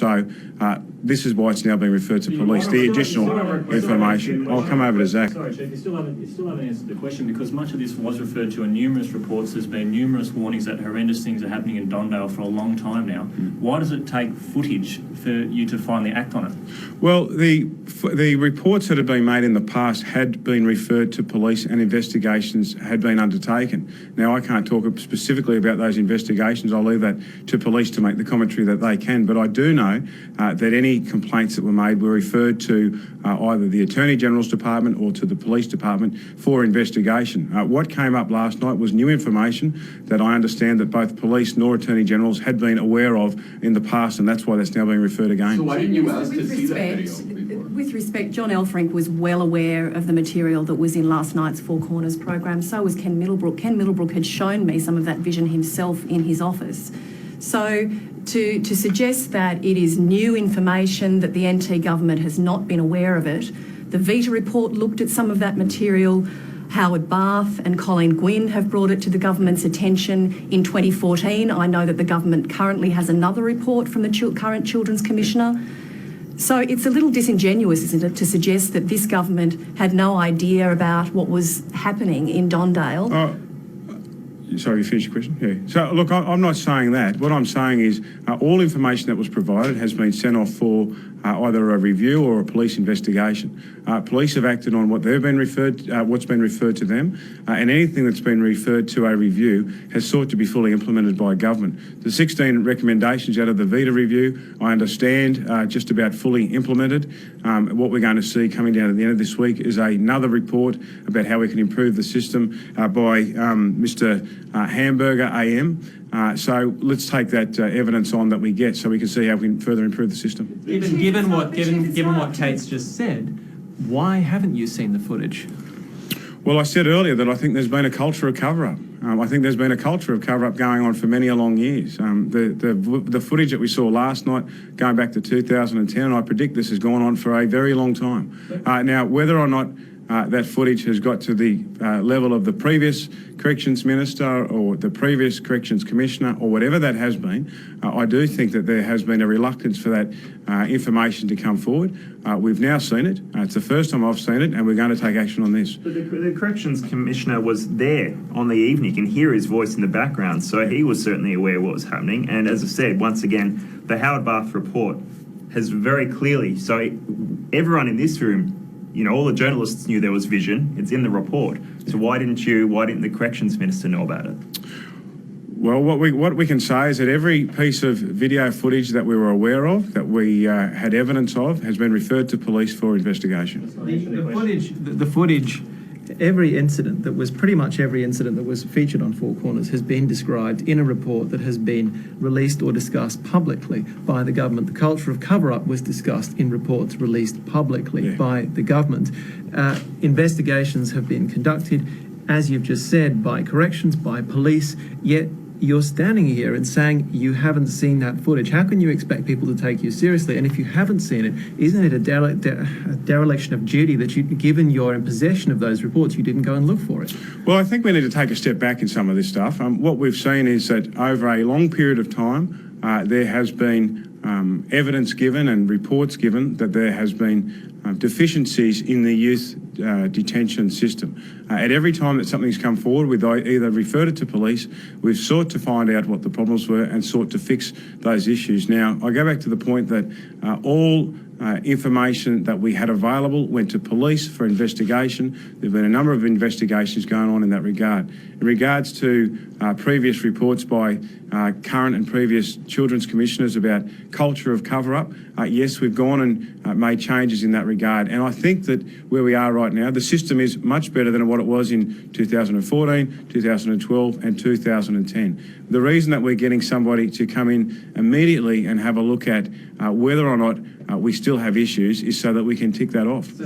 So this is why it's now being referred to police. The additional information. I'll come over to Zach. Sorry, Chief, you still haven't answered the question, because much of this was referred to in numerous reports. There's been numerous warnings that horrendous things are happening in Dondale for a long time now. Why does it take footage for you to finally act on it? Well, the reports that have been made in the past had been referred to police and investigations had been undertaken. Now, I can't talk specifically about those investigations. I'll leave that to police to make the commentary that they can. But I do know that any complaints that were made were referred to either the Attorney-General's Department or to the Police Department for investigation. What came up last night was new information that I understand that both police nor Attorney-Generals had been aware of in the past, and that's why that's now being referred again. So why didn't you ask to see that video? With respect, John Elferink was well aware of the material that was in last night's Four Corners program. So was Ken Middlebrook. Ken Middlebrook had shown me some of that vision himself in his office. So to suggest that it is new information, that the NT government has not been aware of it, the Vita report looked at some of that material. Howard Barth and Colleen Gwynn have brought it to the government's attention in 2014. I know that the government currently has another report from the current Children's Commissioner. So it's a little disingenuous, isn't it, to suggest that this government had no idea about what was happening in Dondale. Sorry, you finished your question? Yeah. So, look, I'm not saying that. What I'm saying is all information that was provided has been sent off for either a review or a police investigation. Police have acted on what they've been what's been referred to them, and anything that's been referred to a review has sought to be fully implemented by government. The 16 recommendations out of the Vita review, I understand, just about fully implemented. What we're going to see coming down at the end of this week is another report about how we can improve the system by Mr. Hamburger AM. So let's take that evidence on that we get, so we can see how we can further improve the system. Given what Kate's just said, why haven't you seen the footage? Well, I said earlier that I think there's been a culture of cover-up. I think there's been a culture of cover-up going on for many a long years. The footage that we saw last night, going back to 2010, and I predict this has gone on for a very long time. Now, whether or not that footage has got to the level of the previous Corrections Minister or the previous Corrections Commissioner or whatever that has been, I do think that there has been a reluctance for that information to come forward. We've now seen it. It's the first time I've seen it, and we're going to take action on this. But the Corrections Commissioner was there on the evening. You can hear his voice in the background, so he was certainly aware of what was happening. And as I said, once again, the Howard Barth report has very clearly, so everyone in this room, you know, all the journalists knew there was vision. It's in the report. So why didn't the Corrections Minister know about it? Well, what we can say is that every piece of video footage that we were aware of, that we had evidence of, has been referred to police for investigation. The footage, every incident that was, pretty much every incident that was featured on Four Corners has been described in a report that has been released or discussed publicly by the government. The culture of cover-up was discussed in reports released publicly by the government. Investigations have been conducted, as you've just said, by corrections, by police, yet you're standing here and saying you haven't seen that footage. How can you expect people to take you seriously? And if you haven't seen it, isn't it a dereliction of duty that given you're in possession of those reports, you didn't go and look for it? Well, I think we need to take a step back in some of this stuff. What we've seen is that over a long period of time, there has been evidence given and reports given that there has been deficiencies in the youth detention system. At every time that something's come forward, we've either referred it to police, we've sought to find out what the problems were and sought to fix those issues. Now, I go back to the point that all information that we had available went to police for investigation. There have been a number of investigations going on in that regard. In regards to previous reports by current and previous children's commissioners about culture of cover-up, yes, we've gone and made changes in that regard. And I think that where we are right now, the system is much better than what it was in 2014, 2012 and 2010. The reason that we're getting somebody to come in immediately and have a look at whether or not we still have issues is so that we can tick that off. The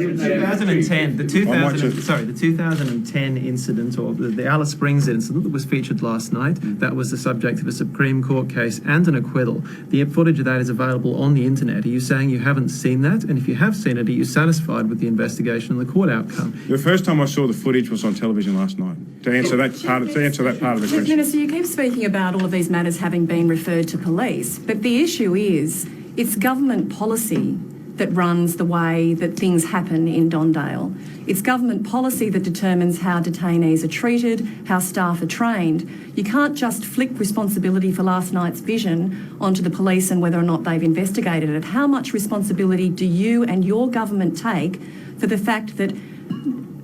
2010 incident, or the Alice Springs incident that was featured last night, that was the subject of a Supreme Court case and an acquittal. The footage of that is available on the internet. Are you saying you haven't seen that? And if you have seen it, are you satisfied with the investigation and the court outcome? The first time I saw the footage was on television last night. To answer that part of the question. Minister, you keep speaking about all of these matters having been referred to police, but the issue is It's government policy that runs the way that things happen in Dondale. It's government policy that determines how detainees are treated, how staff are trained. You can't just flick responsibility for last night's vision onto the police and whether or not they've investigated it. How much responsibility do you and your government take for the fact that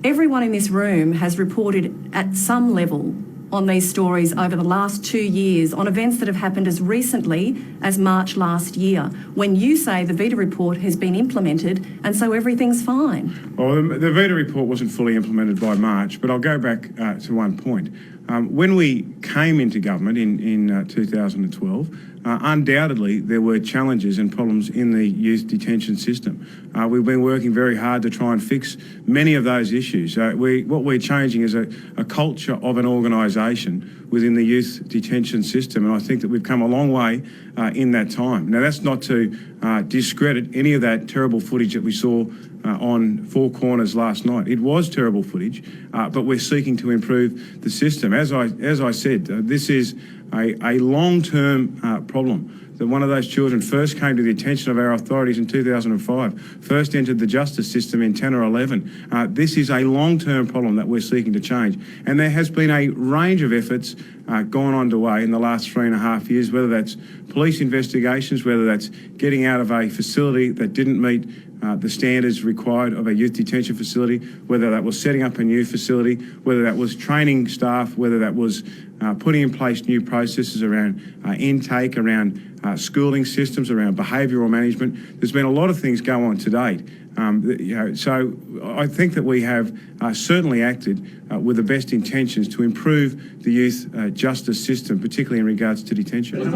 everyone in this room has reported at some level on these stories over the last 2 years on events that have happened as recently as March last year, when you say the Vita report has been implemented and so everything's fine? Well, the Vita report wasn't fully implemented by March, but I'll go back to one point. When we came into government in 2012, undoubtedly there were challenges and problems in the youth detention system. We've been working very hard to try and fix many of those issues. What we're changing is a culture of an organisation within the youth detention system, and I think that we've come a long way in that time. Now, that's not to discredit any of that terrible footage that we saw on Four Corners last night. It was terrible footage, but we're seeking to improve the system. As I said, this is a long-term problem. That one of those children first came to the attention of our authorities in 2005, first entered the justice system in 10 or 11. This is a long-term problem that we're seeking to change. And there has been a range of efforts gone underway in the last 3.5 years, whether that's police investigations, whether that's getting out of a facility that didn't meet the standards required of a youth detention facility, whether that was setting up a new facility, whether that was training staff, whether that was putting in place new processes around intake, around schooling systems, around behavioural management. There's been a lot of things go on to date. So I think that we have certainly acted with the best intentions to improve the youth justice system, particularly in regards to detention.